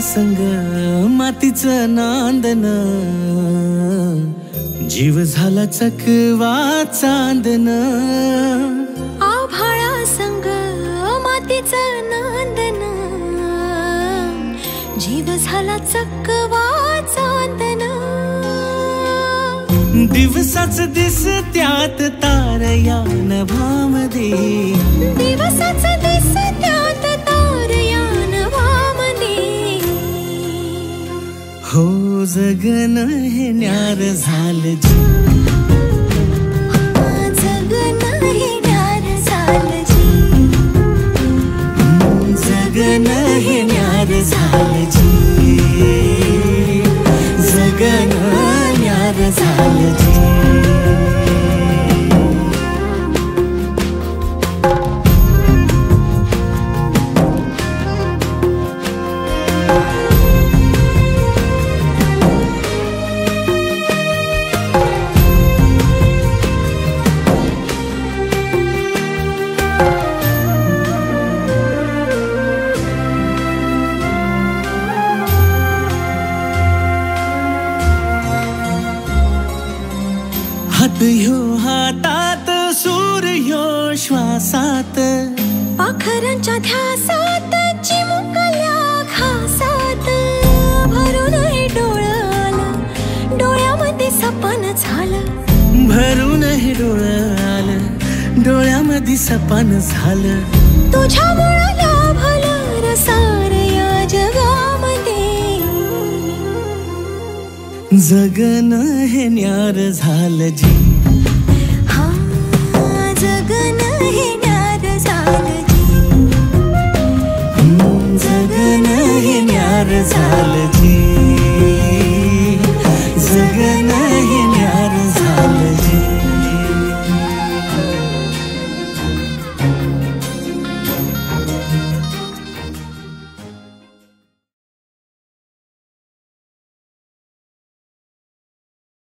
संग मातीचं नांदन, जीव झाला चकवा चांदन. आभाळा संग मातीचं नांदन, जीव झाला चकवा चांदन. दिवसाच दिसत्यात तार या नभामध्ये, दिवसाच दिसत्यात तार या नभामध्ये. हो जगन हे न्यार झालं जी, जगन हे न्यार झालं जी. जगन हे न्यार झालं जी, जगन न्यार झालं जी. हात ह्यो हातात, सूर ह्यो श्वासात, पाखरांच्या ध्यासात, चिमुकल्या घासात. भरून हे डोळं आलं, डोळ्यामध्ये सपन झालं. भरून हे डोळं आलं, डोळ्यामध्ये सपन झालं. तुझ्यामुळं लाभलं रसार या जगामध्ये. जगन हे न्यार झालं जी, हा जगन हे न्यार झालं जी. जगन हे न्यार झालं जी.